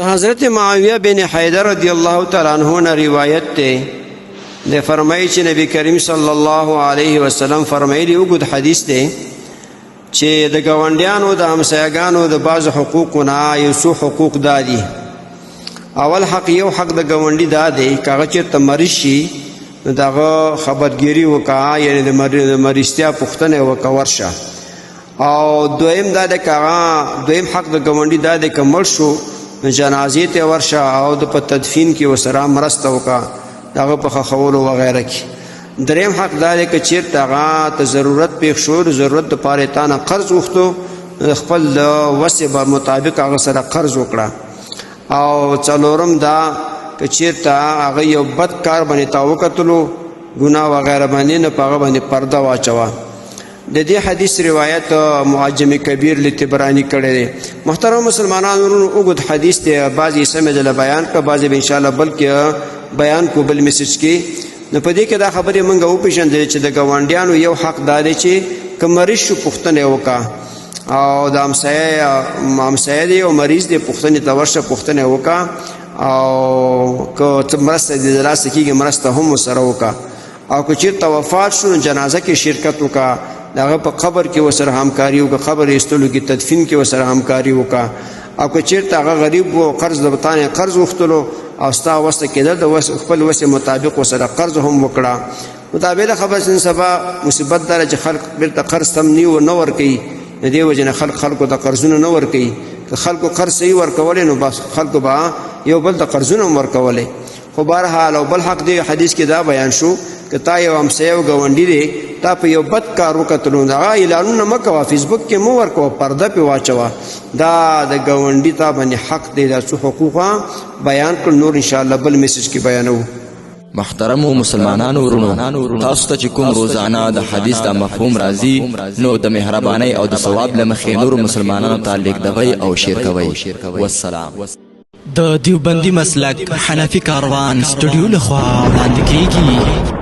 حضرت معاویہ بن حیدر رضی اللہ تعالیٰ عنہ نے روایت تے دے فرمائی چې نبی کریم صلی الله علیه وسلم فرمایلی وګد حدیث دی چې د ګاونډیانو د همسایګانو د بعض حقوقونه یو څو حقوق دادي. اول حق یو حق د ګاونډي دا دی کاغه چې تمریض شي دغه خبرګيري وکا یعنی د مریضتیا پوښتنه وکا ورشه. او دویم دا د کاغه دویم حق د ګاونډي دا دی کمل شو جنازې ته ورشه او د په تدفین کې وسره مرسته وکا دغه په خولو وغیرہ کې. دریم حق دا دی چې چیرته هغه ته ضرورت پیښ شو ضرورت د پاره تا نه قرض وغوښتو خپل د وسع مطابق هغه سره قرض وکړه. او څلورم دا چې چیرته هغه یو بد کار باندې تا وکتلو ګناه وغیرہ باندې نه پاغه باندې پرده واچوه. د دې حدیث روایت معجم کبیر لطبرانی کړی دی. محترم مسلمانانو ورونو وګد حدیث دی بعضی سمجله بیان کا بعضی ان شاء الله بلکې بیان کو بل میسج کې نو په دې کې دا خبره مونږ او پیژندل چې د ګاونډیانو یو حق دی چې کمریض شو پوښتنه وکا او د همسایه دی او مریض دی پوښتنه ته ورشه پوښتنه وکا او که مرسته دې دراسه کېږي مرسته هم سره وکا. او که چیرته وفات شو جنازه کې شرکت وکا دغه په قبر کې وسره همکاري وکا قبر ایستلو کې تدفین کې وسره همکاري وکا. او که چیرته هغه غریب وو قرض د بتانه قرض وختلو او ستا وسته کېدل د خپل وسع مطابق وسره قرض هم وکړه. مطابق خبر سن سبا مصیبت دار چې خلق بیرته قرض تم نیو نو ور کوي د دې وجنه خلکو د قرضونه نو ور کوي. که خلکو قرض صحیح ور کولې نو بس خلکو با یو بل د قرضونه ور کولې. خو بهرحال او بل حق دی حدیث کې دا بیان شو که تا یو همسایه او ګاونډي دی تا په یو بد کار وکتلو دا اعلانونه مکوه فیسبوک کې مو ورکوه پرده په واچوه. دا د ګاونډي تا باندې حق دی دا څو حقوقه بیان کړ. نور ان شاء الله بل میسج کې بیانو. محترم مسلمانانو ورونو تاسو ته چې کوم روزانه د حدیث د مفهوم راځي نو د مهرباني او د ثواب لمخې نور مسلمانانو ته لیږدوي او شیر کوي. والسلام. د دیوبندي مسلک حنفي کاروان سټوډیو لخوا وړاندې کیږي.